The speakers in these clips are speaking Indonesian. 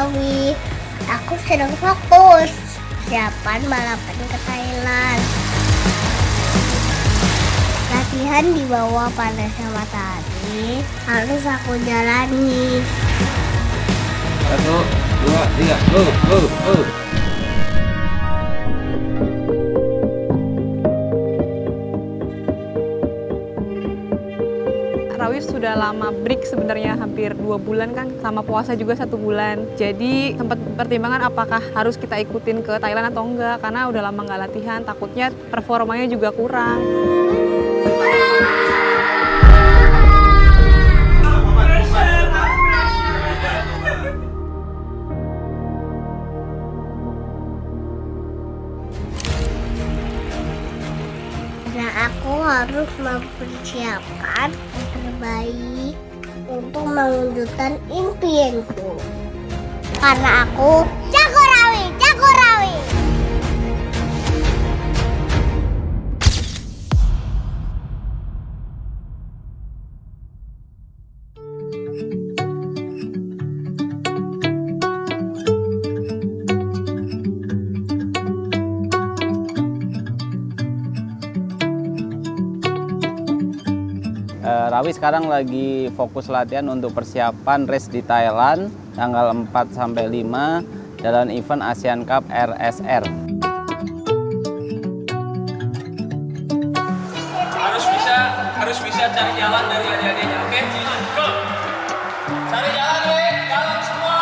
Rawi. Aku sedang fokus persiapan balapan ke Thailand. Latihan di bawah panasnya matahari harus aku jalani. 1, 2, 3, go. Rawi sudah lama break sebenarnya, hampir 2 bulan kan, sama puasa juga 1 bulan. Jadi sempat pertimbangan apakah harus kita ikutin ke Thailand atau enggak, karena udah lama nggak latihan, takutnya performanya juga kurang. Karena aku harus mempersiapkan yang terbaik untuk mewujudkan impianku. Karena aku jago Rawi. Rawi sekarang lagi fokus latihan untuk persiapan race di Thailand tanggal 4 sampai 5 dalam event Asian Cup RSR. Harus bisa cari jalan dari adik-adiknya, oke? Go! Cari jalan, jalan semua!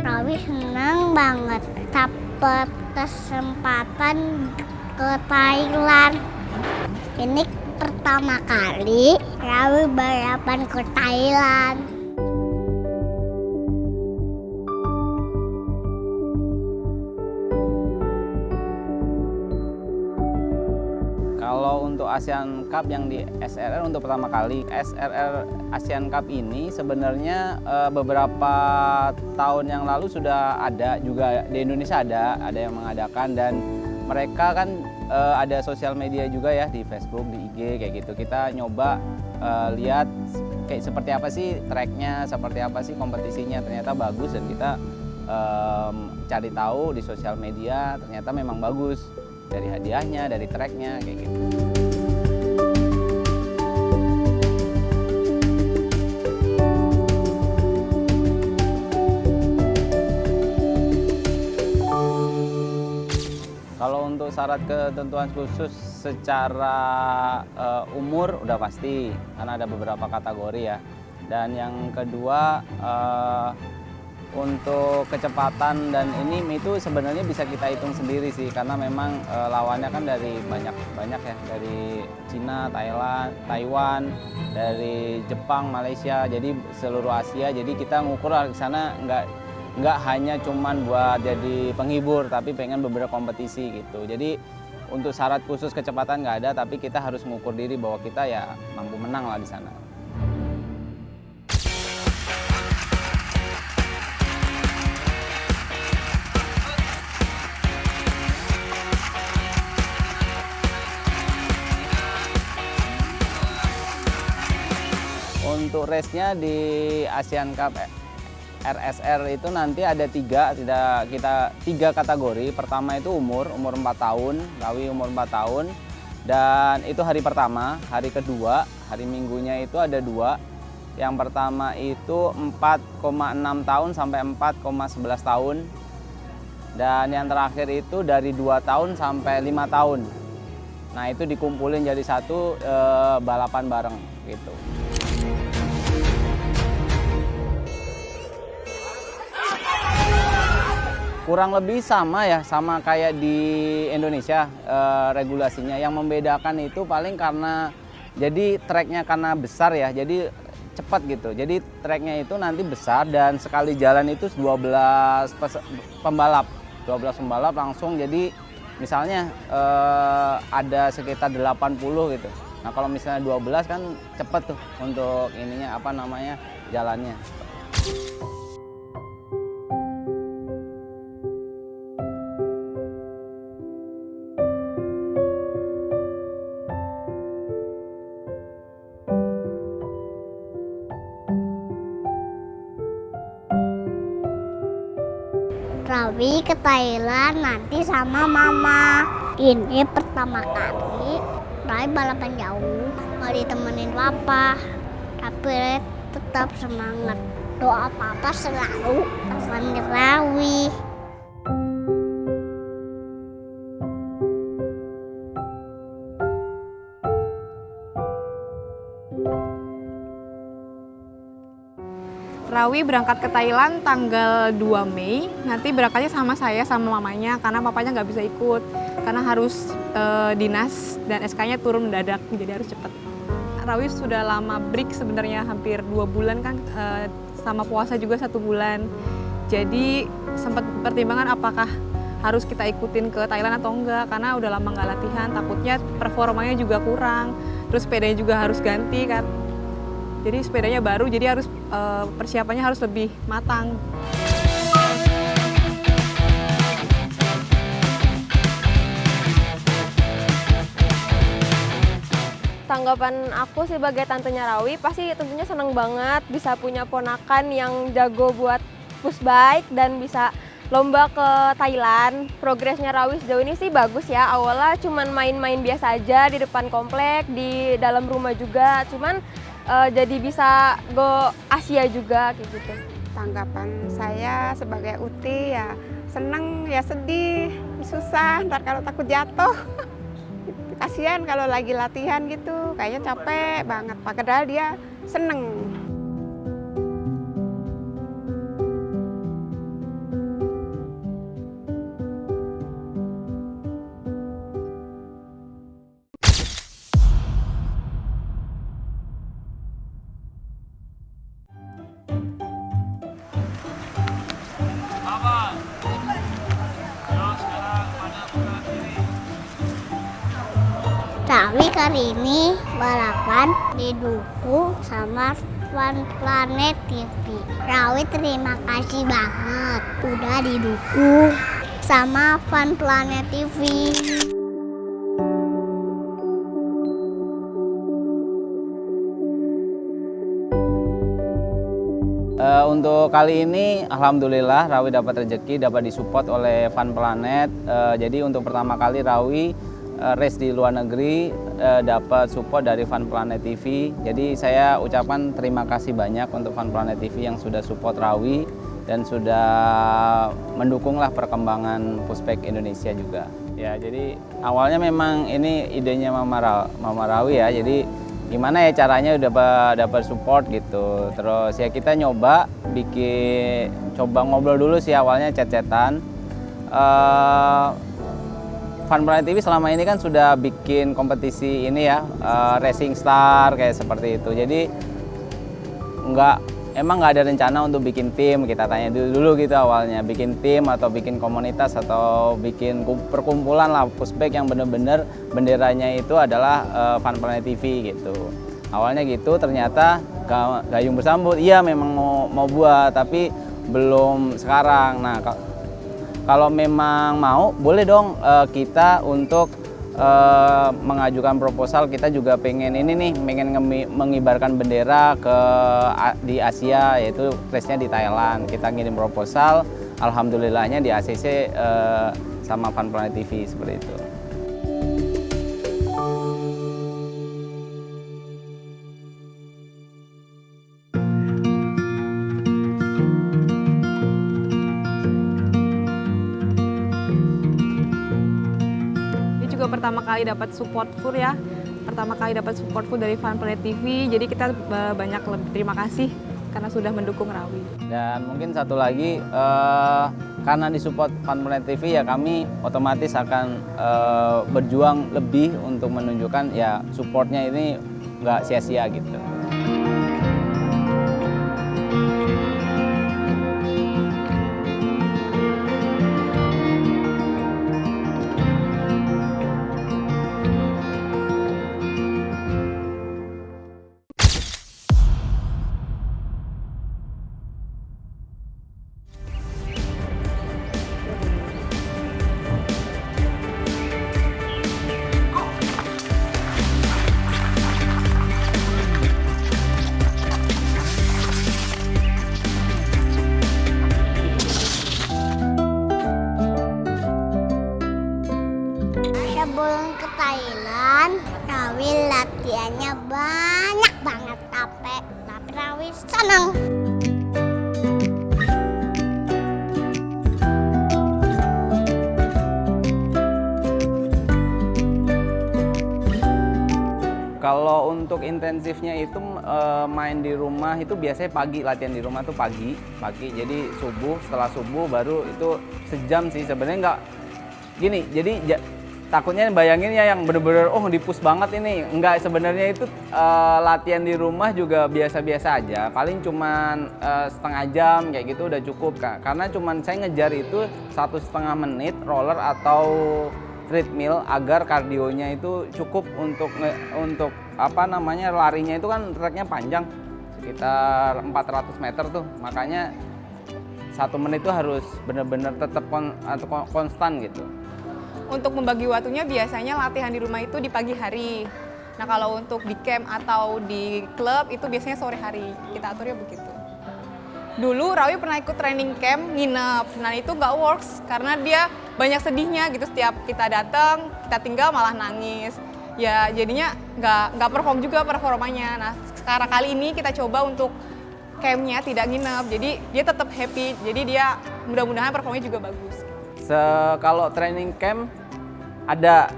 Rawi senang banget dapat kesempatan ke Thailand. Ini pertama kali Rawi balapan ke Thailand. Kalau untuk Asian Cup yang di SRR untuk pertama kali, SRR Asian Cup ini sebenarnya beberapa tahun yang lalu sudah ada juga di Indonesia, ada yang mengadakan, dan mereka kan ada sosial media juga ya, di Facebook, di IG kayak gitu. Kita nyoba lihat kayak seperti apa sih tracknya, seperti apa sih kompetisinya, ternyata bagus, dan kita cari tahu di sosial media ternyata memang bagus, dari hadiahnya, dari tracknya kayak gitu. Kalau untuk syarat ketentuan khusus secara umur udah pasti, karena ada beberapa kategori ya. Dan yang kedua untuk kecepatan dan ini itu sebenarnya bisa kita hitung sendiri sih, karena memang lawannya kan dari banyak ya, dari Cina, Thailand, Taiwan, dari Jepang, Malaysia, jadi seluruh Asia. Jadi kita ngukur ke sana nggak hanya cuman buat jadi penghibur, tapi pengen beberapa kompetisi gitu. Jadi untuk syarat khusus kecepatan nggak ada, tapi kita harus mengukur diri bahwa kita ya mampu menang lah di sana. Untuk race-nya di Asian Cup RSR itu nanti ada tiga kategori. Pertama itu umur 4 tahun, Rawi umur 4 tahun, dan itu hari pertama. Hari kedua, hari minggunya itu ada 2. Yang pertama itu 4,6 tahun sampai 4,11 tahun, dan yang terakhir itu dari 2 tahun sampai 5 tahun. Nah itu dikumpulin jadi satu, balapan bareng gitu. Kurang lebih sama ya, sama kayak di Indonesia regulasinya. Yang membedakan itu paling karena jadi tracknya karena besar ya, jadi cepat gitu. Jadi tracknya itu nanti besar, dan sekali jalan itu 12 pembalap langsung. Jadi misalnya ada sekitar 80 gitu. Nah kalau misalnya 12 kan cepet tuh untuk ininya jalannya. Rawi ke Thailand nanti sama mama. Ini pertama kali Rawi balapan jauh, nggak ditemenin papa. Tapi tetap semangat. Doa papa selalu pasangan Rawi. Rawi berangkat ke Thailand tanggal 2 Mei. Nanti berangkatnya sama saya sama mamanya karena papanya nggak bisa ikut. Karena harus dinas dan SK-nya turun mendadak, jadi harus cepat. Rawi sudah lama break sebenarnya, hampir 2 bulan kan, sama puasa juga 1 bulan. Jadi sempat pertimbangan apakah harus kita ikutin ke Thailand atau enggak, karena udah lama nggak latihan, takutnya performanya juga kurang. Terus sepedanya juga harus ganti kan. Jadi sepedanya baru, jadi harus persiapannya harus lebih matang. Tanggapan aku sebagai tantenya Rawi, pasti tentunya seneng banget bisa punya ponakan yang jago buat push bike dan bisa lomba ke Thailand. Progresnya Rawi sejauh ini sih bagus ya. Awalnya cuman main-main biasa aja di depan komplek, di dalam rumah juga. Cuman jadi bisa go Asia juga kayak gitu. Tanggapan saya sebagai Uti ya seneng ya sedih, susah ntar kalau takut jatuh. Kasihan kalau lagi latihan gitu, kayaknya capek banget. Padahal dia seneng. Rawi kali ini balapan di Duku sama Fun Planet TV. Rawi terima kasih banget udah di Duku sama Fun Planet TV. Untuk kali ini alhamdulillah Rawi dapat rezeki, dapat disupport oleh Fun Planet. Jadi untuk pertama kali Rawi race di luar negeri dapat support dari Fun Planet TV. Jadi saya ucapkan terima kasih banyak untuk Fun Planet TV yang sudah support Rawi dan sudah mendukunglah perkembangan pushbike Indonesia juga. Ya, jadi awalnya memang ini idenya Mama Rawi ya. Jadi gimana ya caranya udah dapat support gitu. Terus ya kita coba ngobrol dulu sih awalnya chat-chatan. Fun Planet TV selama ini kan sudah bikin kompetisi ini ya, Racing Star kayak seperti itu. Jadi emang nggak ada rencana untuk bikin tim. Kita tanya dulu gitu awalnya, bikin tim atau bikin komunitas atau bikin perkumpulan lah pushbike yang bener-bener benderanya itu adalah Fun Planet TV gitu. Awalnya gitu, ternyata gayung bersambut. Iya memang mau buat, tapi belum sekarang. Nah kalau memang mau, boleh dong kita untuk mengajukan proposal. Kita juga pengen mengibarkan bendera di Asia, yaitu race-nya di Thailand. Kita ngirim proposal, alhamdulillahnya di ACC sama Fun Planet TV seperti itu. Pertama kali dapat support full ya, dari Fun Planet TV, jadi kita banyak terima kasih karena sudah mendukung Rawi. Dan mungkin satu lagi, karena disupport Fun Planet TV ya kami otomatis akan berjuang lebih untuk menunjukkan ya supportnya ini nggak sia-sia gitu. sebelum ke Thailand, Rawi latihannya banyak banget capek. Tapi Rawi senang. Kalau untuk intensifnya itu main di rumah itu biasanya pagi, latihan di rumah tuh pagi. Jadi setelah subuh baru itu sejam sih sebenarnya nggak gini. Jadi takutnya bayanginnya yang bener-bener di-push banget ini. Enggak, sebenarnya itu latihan di rumah juga biasa-biasa aja. Paling cuman setengah jam kayak gitu udah cukup Kak. Karena cuman saya ngejar itu 1,5 menit roller atau treadmill agar kardionya itu cukup untuk larinya itu kan treknya panjang sekitar 400 meter tuh, makanya 1 menit itu harus benar-benar tetap konstan gitu. Untuk membagi waktunya biasanya latihan di rumah itu di pagi hari. Nah kalau untuk di camp atau di klub itu biasanya sore hari, kita aturnya begitu. Dulu Rawi pernah ikut training camp nginep, nah itu nggak works karena dia banyak sedihnya gitu, setiap kita datang kita tinggal malah nangis. Ya jadinya nggak perform juga performanya. Nah sekarang kali ini kita coba untuk campnya tidak nginep, jadi dia tetap happy, jadi dia mudah-mudahan performanya juga bagus. Kalau training camp ada,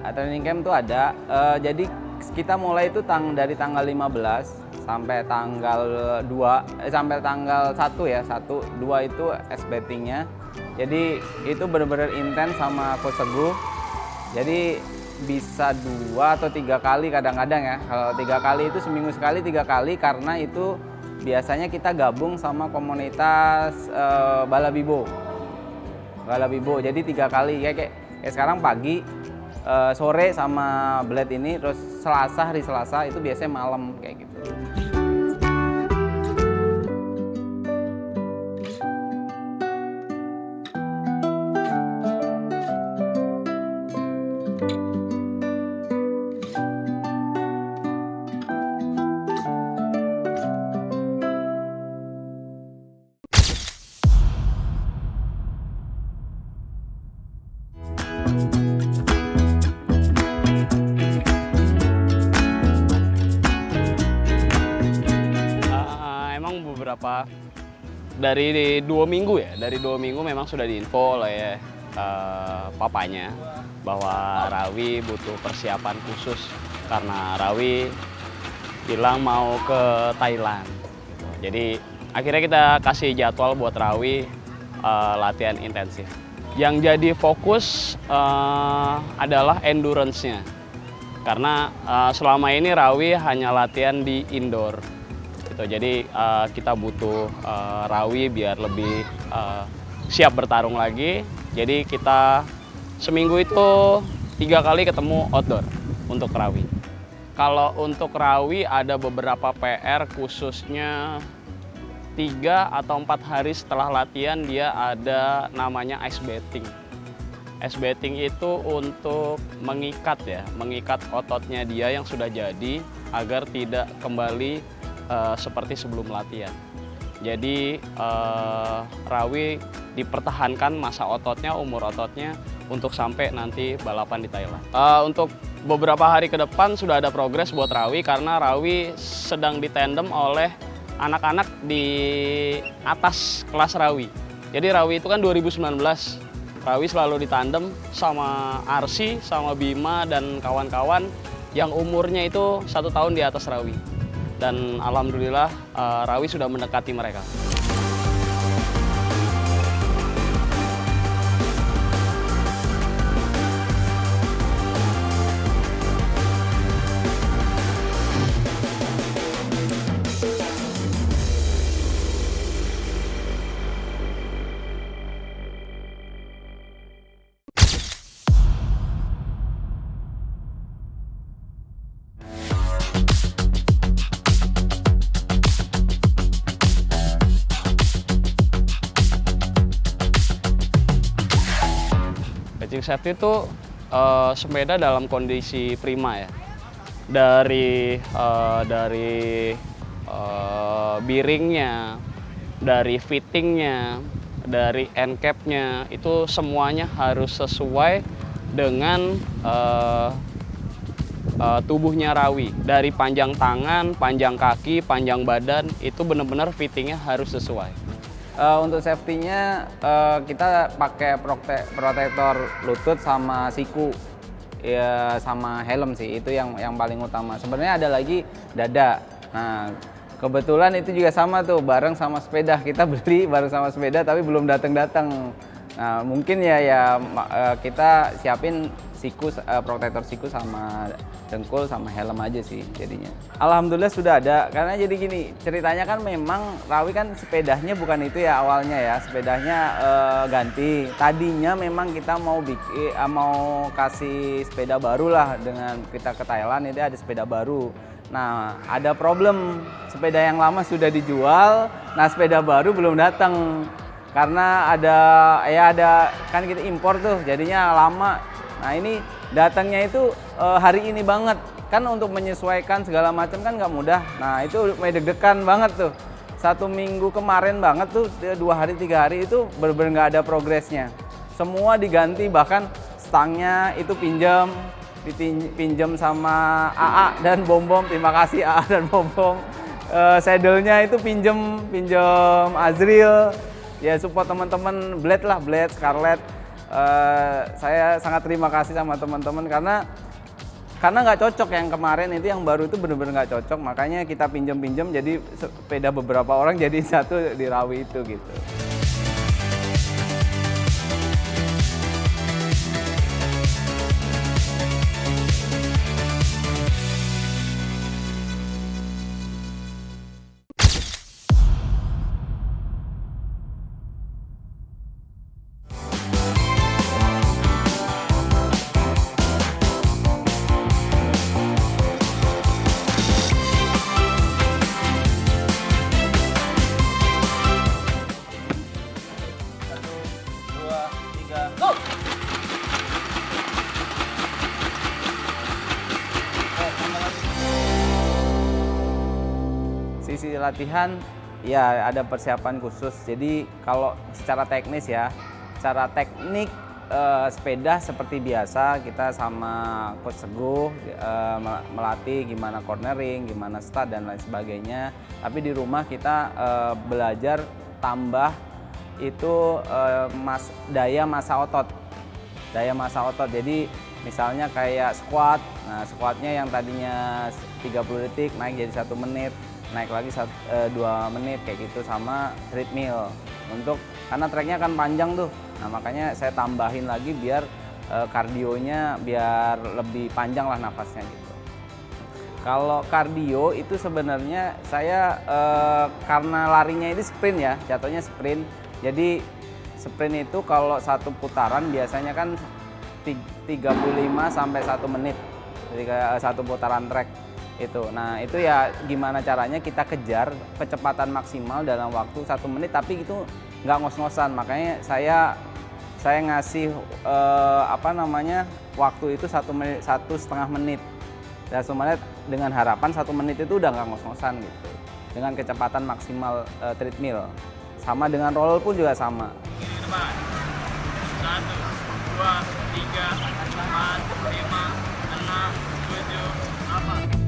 jadi kita mulai itu dari tanggal 15 sampai tanggal 2 sampai tanggal 1 ya, 2 itu SBT-nya. Jadi itu benar-benar intens sama Coach Teguh. Jadi bisa 2 atau 3 kali kadang-kadang ya. Kalau 3 kali itu seminggu sekali 3 kali karena itu biasanya kita gabung sama komunitas Balabibo. Jadi 3 kali kayak sekarang pagi, sore sama Blade ini, terus hari Selasa itu biasanya malam kayak gitu. Dari 2 minggu ya, memang sudah diinfo oleh papanya bahwa Rawi butuh persiapan khusus karena Rawi bilang mau ke Thailand. Jadi akhirnya kita kasih jadwal buat Rawi latihan intensif. Yang jadi fokus adalah endurance-nya karena selama ini Rawi hanya latihan di indoor. Jadi kita butuh Rawi biar lebih siap bertarung lagi. Jadi kita seminggu itu 3 kali ketemu outdoor untuk Rawi. Kalau untuk Rawi ada beberapa PR, khususnya 3 atau 4 hari setelah latihan dia ada namanya ice bathing. Ice bathing itu untuk mengikat ototnya dia yang sudah jadi agar tidak kembali seperti sebelum latihan. Jadi Rawi dipertahankan masa ototnya, umur ototnya untuk sampai nanti balapan di Thailand. Untuk beberapa hari ke depan sudah ada progres buat Rawi karena Rawi sedang ditandem oleh anak-anak di atas kelas Rawi. Jadi Rawi itu kan 2019. Rawi selalu ditandem sama Arsi, sama Bima dan kawan-kawan yang umurnya itu 1 tahun di atas Rawi. Dan alhamdulillah Rawi sudah mendekati mereka. Catching safety itu sepeda dalam kondisi prima ya. Dari bearingnya, dari fittingnya, dari end cap-nya itu semuanya harus sesuai dengan tubuhnya Rawi. Dari panjang tangan, panjang kaki, panjang badan, itu benar-benar fittingnya harus sesuai. Untuk safety-nya kita pakai protektor lutut sama siku, ya, sama helm sih, itu yang paling utama. Sebenarnya ada lagi dada. Nah, kebetulan itu juga sama tuh, bareng sama sepeda. Kita beli bareng sama sepeda tapi belum datang-datang. Nah, mungkin kita siapin siku, protektor siku sama dengkul sama helm aja sih jadinya. Alhamdulillah sudah ada, karena jadi gini, ceritanya kan memang Rawi kan sepedanya bukan itu ya awalnya ya, sepedanya ganti. Tadinya memang kita mau kasih sepeda baru lah, dengan kita ke Thailand itu ada sepeda baru. Nah, ada problem, sepeda yang lama sudah dijual, nah sepeda baru belum datang. Karena ada kan kita impor tuh, jadinya lama. Nah, ini datangnya itu hari ini banget. Kan untuk menyesuaikan segala macam kan nggak mudah. Nah, itu deg-degan banget tuh. 1 minggu kemarin banget tuh, 2 hari 3 hari itu bener-bener nggak ada progresnya. Semua diganti, bahkan stangnya itu pinjam sama AA dan Bom-Bom. Terima kasih AA dan Bom-Bom. Saddle-nya itu pinjam Azril. Ya, support teman-teman Blade, Scarlett. Saya sangat terima kasih sama teman-teman karena nggak cocok yang kemarin itu, yang baru itu benar-benar nggak cocok, makanya kita pinjam jadi sepeda beberapa orang jadi satu di Rawi itu gitu. Sisi latihan ya ada persiapan khusus. Jadi kalau secara teknis ya, secara teknik sepeda seperti biasa kita sama Coach Seguh melatih gimana cornering, gimana start dan lain sebagainya. Tapi di rumah kita belajar tambah itu daya massa otot. Jadi misalnya kayak squat. Nah, squatnya yang tadinya 30 detik naik jadi 1 menit. Naik lagi 2 menit kayak gitu, sama treadmill karena treknya kan panjang tuh. Nah, makanya saya tambahin lagi biar kardionya biar lebih panjang lah nafasnya gitu. Kalau kardio itu sebenarnya saya karena larinya ini sprint ya, jatuhnya sprint. Jadi sprint itu kalau 1 putaran biasanya kan 35 sampai 1 menit. Jadi kayak 1 putaran trek itu. Nah, itu ya gimana caranya kita kejar kecepatan maksimal dalam waktu 1 menit, tapi itu nggak ngos-ngosan. Makanya saya ngasih waktu itu 1,5 menit. Dan 1 menit dengan harapan 1 menit itu udah nggak ngos-ngosan gitu. Dengan kecepatan maksimal treadmill. Sama dengan roll pun juga sama. Ini depan. 1, 2, 3, 4, 5, 6, 7, 8.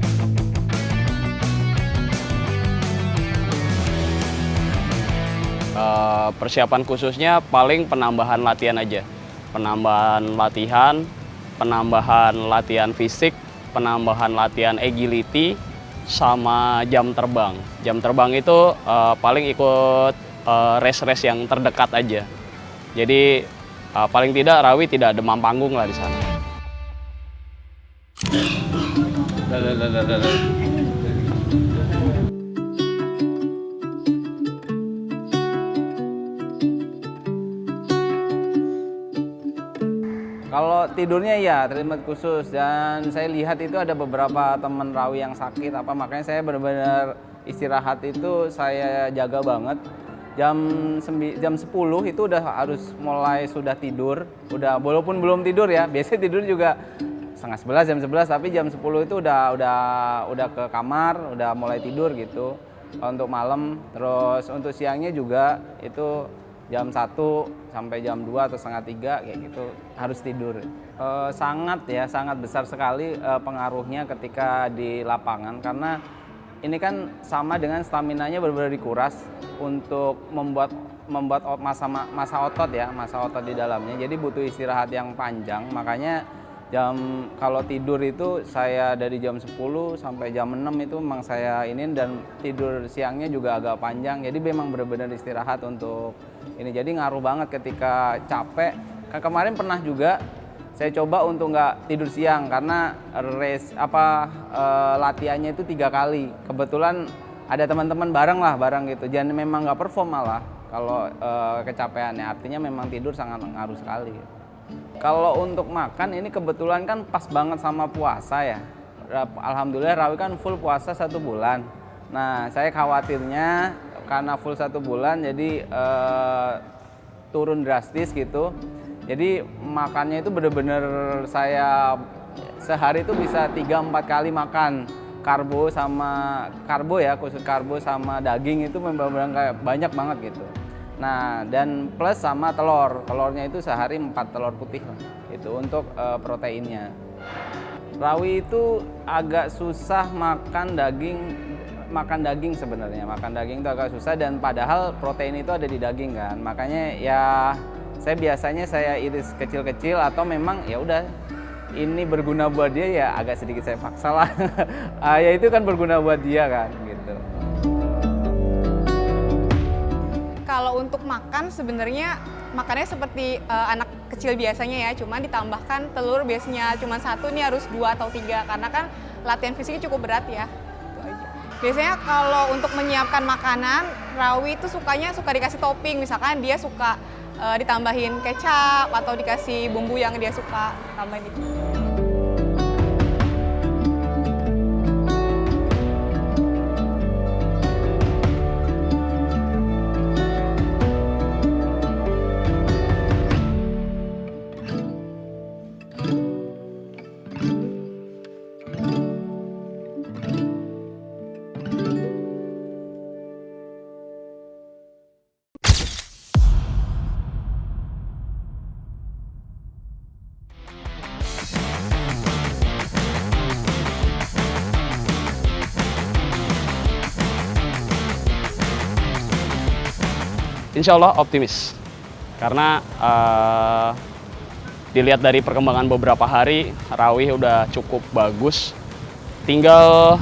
Persiapan khususnya paling penambahan latihan aja. Penambahan latihan fisik, penambahan latihan agility, sama jam terbang. Jam terbang itu paling ikut race-race yang terdekat aja. Jadi paling tidak Rawi tidak demam panggung lah di sana. Kalau tidurnya ya treatment khusus, dan saya lihat itu ada beberapa teman Rawi yang sakit makanya saya benar-benar istirahat itu saya jaga banget. Jam 10 itu udah harus mulai sudah tidur, walaupun belum tidur ya, biasanya tidur juga setengah 11 jam 11, tapi jam 10 itu udah ke kamar, udah mulai tidur gitu untuk malam. Terus untuk siangnya juga itu jam 1 sampai jam 2 atau setengah 3 kayak gitu harus tidur. Sangat besar sekali pengaruhnya ketika di lapangan, karena ini kan sama dengan staminanya benar-benar dikuras untuk membuat masa otot di dalamnya. Jadi butuh istirahat yang panjang. Makanya kalau tidur itu saya dari jam 10 sampai jam 6 itu memang saya dan tidur siangnya juga agak panjang. Jadi memang benar-benar istirahat untuk ini. Jadi ngaruh banget ketika capek. Kemarin pernah juga saya coba untuk nggak tidur siang karena latihannya itu 3 kali. Kebetulan ada teman-teman bareng gitu. Jadi memang nggak perform malah kalau kecapeannya. Artinya memang tidur sangat ngaruh sekali. Kalau untuk makan ini kebetulan kan pas banget sama puasa ya. Alhamdulillah Rawi kan full puasa 1 bulan. Nah saya khawatirnya karena full 1 bulan jadi turun drastis gitu. Jadi makannya itu bener-bener saya sehari itu bisa 3-4 kali makan karbo khusus karbo sama daging itu memang kayak banyak banget gitu. Nah dan plus sama telurnya itu sehari 4 telur putih itu untuk proteinnya. Rawi itu agak susah makan daging sebenarnya. Makan daging itu agak susah dan padahal protein itu ada di daging kan. Makanya ya saya biasanya iris kecil-kecil atau memang ya udah ini berguna buat dia ya agak sedikit saya paksa lah. Ya itu kan berguna buat dia kan gitu. Kalau untuk makan sebenarnya makannya seperti anak kecil biasanya ya, cuman ditambahkan telur biasanya cuma 1, ini harus 2 atau 3 karena kan latihan fisiknya cukup berat ya. Itu aja. Biasanya kalau untuk menyiapkan makanan, Rawi itu suka dikasih topping, misalkan dia suka ditambahin kecap atau dikasih bumbu yang dia suka tambahin itu. Insya Allah optimis, karena dilihat dari perkembangan beberapa hari, Rawi udah cukup bagus. Tinggal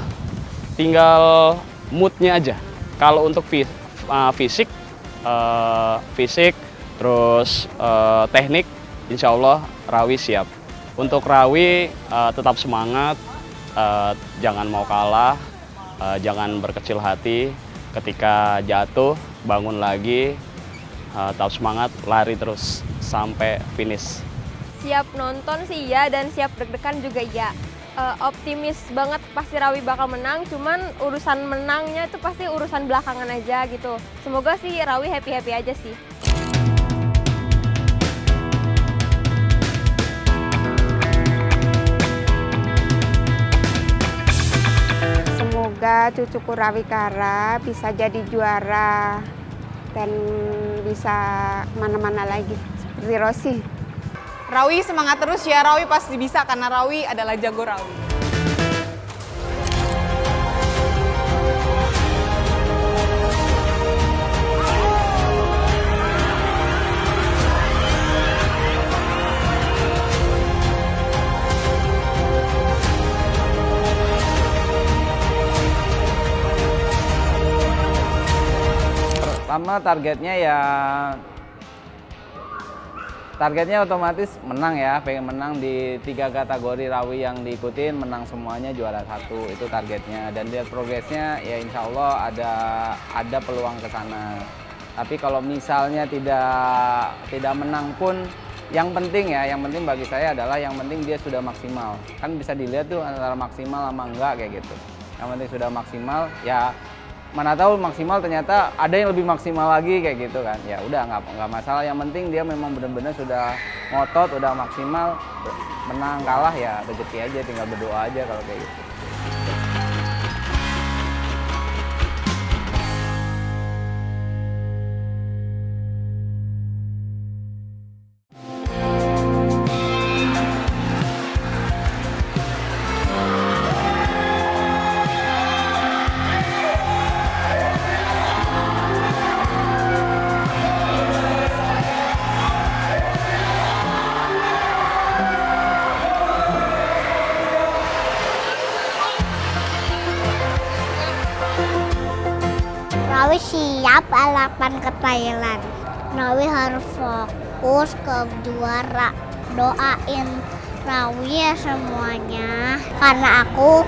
moodnya aja. Kalau untuk fisik, terus teknik, insya Allah Rawi siap. Untuk Rawi tetap semangat, jangan mau kalah, jangan berkecil hati. Ketika jatuh, bangun lagi, tetap semangat, lari terus sampai finish. Siap nonton sih ya, dan siap deg-degan juga ya. Optimis banget pasti Rawi bakal menang, cuman urusan menangnya itu pasti urusan belakangan aja gitu. Semoga sih Rawi happy-happy aja sih. Semoga cucuku Rawi Kara bisa jadi juara dan bisa mana-mana lagi seperti Rosi. Rawi semangat terus ya, Rawi pasti bisa karena Rawi adalah jago Rawi. Pertama targetnya otomatis menang ya, pengen menang di 3 kategori Rawi yang diikutin, menang semuanya, juara 1 itu targetnya. Dan lihat progresnya ya insya Allah ada peluang ke sana. Tapi kalau misalnya tidak menang pun yang penting bagi saya adalah yang penting dia sudah maksimal. Kan bisa dilihat tuh antara maksimal sama enggak kayak gitu. Yang penting sudah maksimal ya. Mana tahu maksimal ternyata ada yang lebih maksimal lagi kayak gitu kan, ya udah nggak masalah, yang penting dia memang benar-benar sudah ngotot, udah maksimal, menang kalah ya rezeki aja, tinggal berdoa aja kalau kayak gitu. Rawi siap balapan ke Thailand. Rawi harus fokus ke juara. Doain Rawi ya semuanya, karena aku